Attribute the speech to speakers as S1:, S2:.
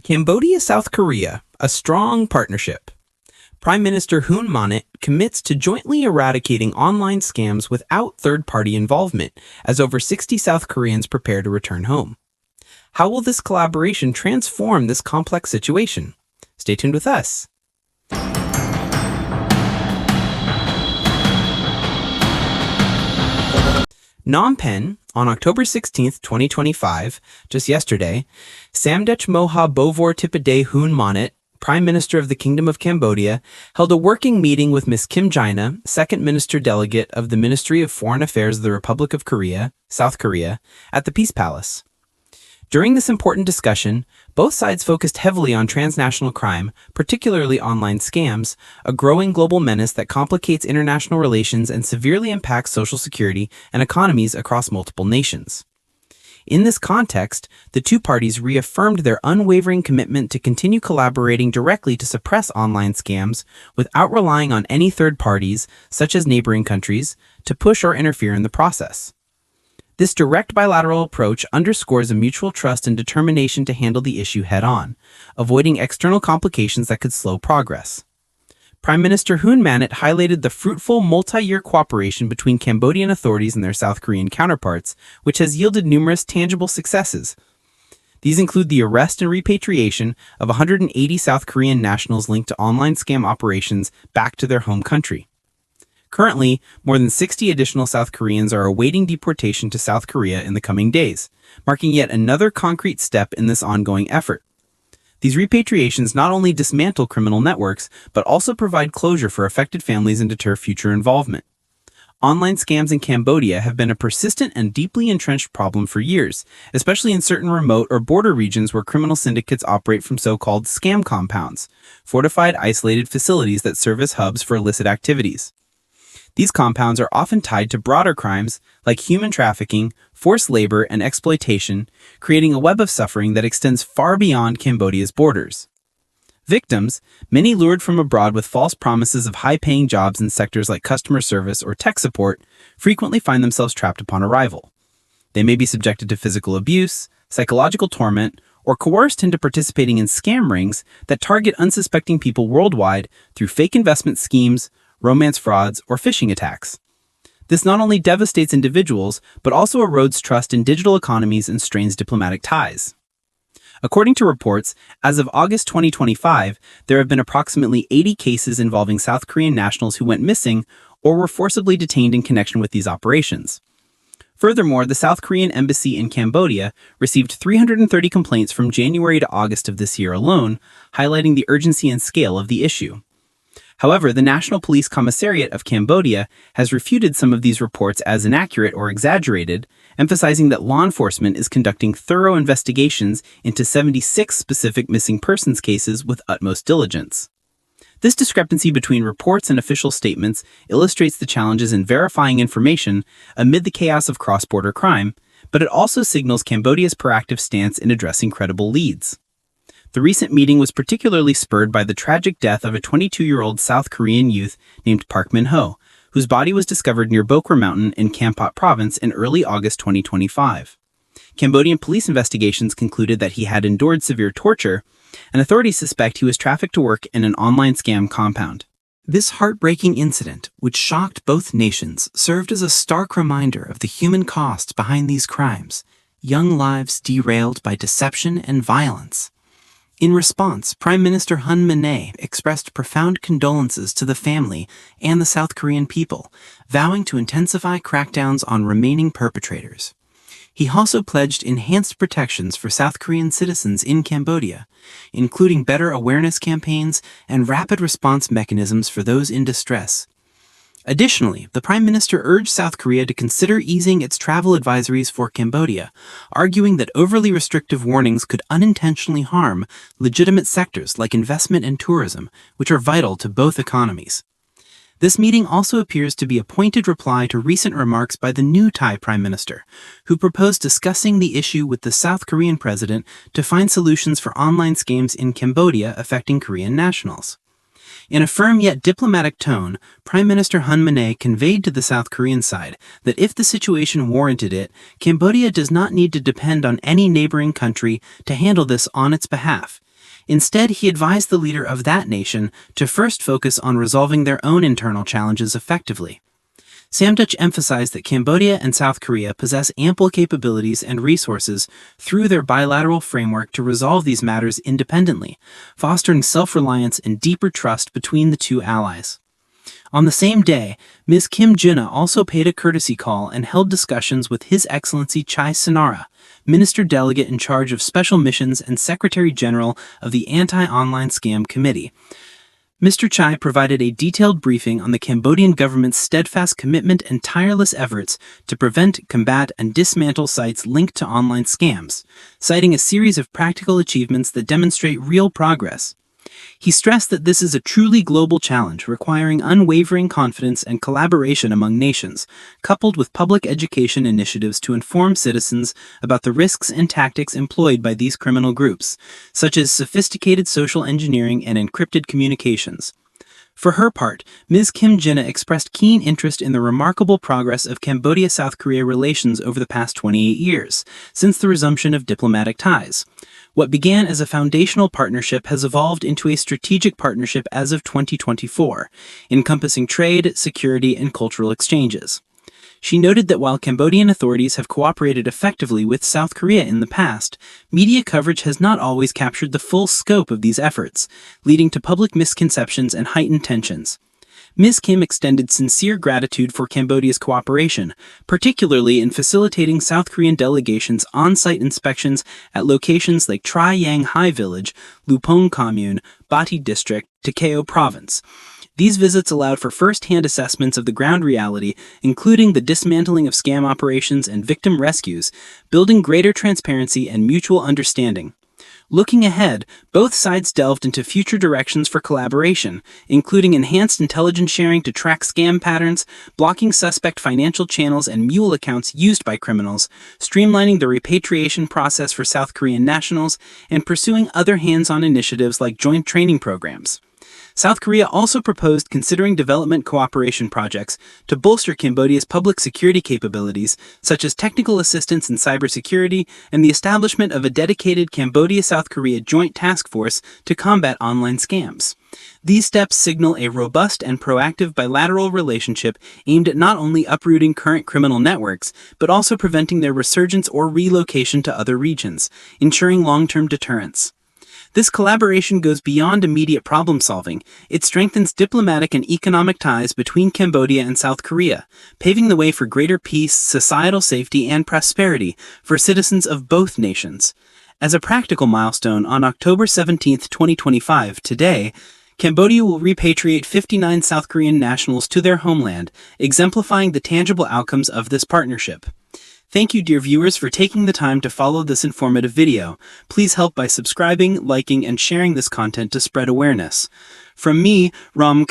S1: Cambodia South Korea, a strong partnership. Prime Minister Hun Manet commits to jointly eradicating online scams without third-party involvement, as over 60 South Koreans prepare to return home. How will this collaboration transform this complex situation? Stay tuned with us. Phnom Penh, on October 16, 2025, just yesterday, Samdech Moha Bovor Tipade Hun Manet, Prime Minister of the Kingdom of Cambodia, held a working meeting with Ms. Kim Jaina, Second Minister Delegate of the Ministry of Foreign Affairs of the Republic of Korea, South Korea, at the Peace Palace. During this important discussion, both sides focused heavily on transnational crime, particularly online scams, a growing global menace that complicates international relations and severely impacts social security and economies across multiple nations. In this context, the two parties reaffirmed their unwavering commitment to continue collaborating directly to suppress online scams without relying on any third parties, such as neighboring countries, to push or interfere in the process. This direct bilateral approach underscores a mutual trust and determination to handle the issue head-on, avoiding external complications that could slow progress. Prime Minister Hun Manet highlighted the fruitful multi-year cooperation between Cambodian authorities and their South Korean counterparts, which has yielded numerous tangible successes. These include the arrest and repatriation of 180 South Korean nationals linked to online scam operations back to their home country. Currently, more than 60 additional South Koreans are awaiting deportation to South Korea in the coming days, marking yet another concrete step in this ongoing effort. These repatriations not only dismantle criminal networks, but also provide closure for affected families and deter future involvement. Online scams in Cambodia have been a persistent and deeply entrenched problem for years, especially in certain remote or border regions where criminal syndicates operate from so-called scam compounds, fortified isolated facilities that serve as hubs for illicit activities. These compounds are often tied to broader crimes like human trafficking, forced labor, and exploitation, creating a web of suffering that extends far beyond Cambodia's borders. Victims, many lured from abroad with false promises of high-paying jobs in sectors like customer service or tech support, frequently find themselves trapped upon arrival. They may be subjected to physical abuse, psychological torment, or coerced into participating in scam rings that target unsuspecting people worldwide through fake investment schemes, romance frauds, or phishing attacks. This not only devastates individuals, but also erodes trust in digital economies and strains diplomatic ties. According to reports, as of August 2025, there have been approximately 80 cases involving South Korean nationals who went missing or were forcibly detained in connection with these operations. Furthermore, the South Korean embassy in Cambodia received 330 complaints from January to August of this year alone, highlighting the urgency and scale of the issue. However, the National Police Commissariat of Cambodia has refuted some of these reports as inaccurate or exaggerated, emphasizing that law enforcement is conducting thorough investigations into 76 specific missing persons cases with utmost diligence. This discrepancy between reports and official statements illustrates the challenges in verifying information amid the chaos of cross-border crime, but it also signals Cambodia's proactive stance in addressing credible leads. The recent meeting was particularly spurred by the tragic death of a 22-year-old South Korean youth named Park Min-ho, whose body was discovered near Bokra Mountain in Kampot Province in early August 2025. Cambodian police investigations concluded that he had endured severe torture, and authorities suspect he was trafficked to work in an online scam compound. This heartbreaking incident, which shocked both nations, served as a stark reminder of the human cost behind these crimes, young lives derailed by deception and violence. In response, Prime Minister Hun Manet expressed profound condolences to the family and the South Korean people, vowing to intensify crackdowns on remaining perpetrators. He also pledged enhanced protections for South Korean citizens in Cambodia, including better awareness campaigns and rapid response mechanisms for those in distress. Additionally, the Prime Minister urged South Korea to consider easing its travel advisories for Cambodia, arguing that overly restrictive warnings could unintentionally harm legitimate sectors like investment and tourism, which are vital to both economies. This meeting also appears to be a pointed reply to recent remarks by the new Thai Prime Minister, who proposed discussing the issue with the South Korean president to find solutions for online scams in Cambodia affecting Korean nationals. In a firm yet diplomatic tone, Prime Minister Hun Manet conveyed to the South Korean side that if the situation warranted it, Cambodia does not need to depend on any neighboring country to handle this on its behalf. Instead, he advised the leader of that nation to first focus on resolving their own internal challenges effectively. Samdech emphasized that Cambodia and South Korea possess ample capabilities and resources through their bilateral framework to resolve these matters independently, fostering self-reliance and deeper trust between the two allies. On the same day, Ms. Kim Jina also paid a courtesy call and held discussions with His Excellency Chai Sonara, Minister Delegate in charge of Special Missions and Secretary General of the Anti-Online Scam Committee. Mr. Chai provided a detailed briefing on the Cambodian government's steadfast commitment and tireless efforts to prevent, combat, and dismantle sites linked to online scams, citing a series of practical achievements that demonstrate real progress. He stressed that this is a truly global challenge requiring unwavering confidence and collaboration among nations, coupled with public education initiatives to inform citizens about the risks and tactics employed by these criminal groups, such as sophisticated social engineering and encrypted communications. For her part, Ms. Kim Jina expressed keen interest in the remarkable progress of Cambodia-South Korea relations over the past 28 years, since the resumption of diplomatic ties. What began as a foundational partnership has evolved into a strategic partnership as of 2024, encompassing trade, security, and cultural exchanges. She noted that while Cambodian authorities have cooperated effectively with South Korea in the past, media coverage has not always captured the full scope of these efforts, leading to public misconceptions and heightened tensions. Ms. Kim extended sincere gratitude for Cambodia's cooperation, particularly in facilitating South Korean delegations' on-site inspections at locations like Tri Yang Hai Village, Lupong Commune, Bati District, Takeo Province. These visits allowed for first-hand assessments of the ground reality, including the dismantling of scam operations and victim rescues, building greater transparency and mutual understanding. Looking ahead, both sides delved into future directions for collaboration, including enhanced intelligence sharing to track scam patterns, blocking suspect financial channels and mule accounts used by criminals, streamlining the repatriation process for South Korean nationals, and pursuing other hands-on initiatives like joint training programs. South Korea also proposed considering development cooperation projects to bolster Cambodia's public security capabilities, such as technical assistance in cybersecurity and the establishment of a dedicated Cambodia-South Korea joint task force to combat online scams. These steps signal a robust and proactive bilateral relationship aimed at not only uprooting current criminal networks, but also preventing their resurgence or relocation to other regions, ensuring long-term deterrence. This collaboration goes beyond immediate problem-solving. It strengthens diplomatic and economic ties between Cambodia and South Korea, paving the way for greater peace, societal safety, and prosperity for citizens of both nations. As a practical milestone, on October 17, 2025, today, Cambodia will repatriate 59 South Korean nationals to their homeland, exemplifying the tangible outcomes of this partnership. Thank you, dear viewers, for taking the time to follow this informative video. Please help by subscribing, liking, and sharing this content to spread awareness. From me, Ram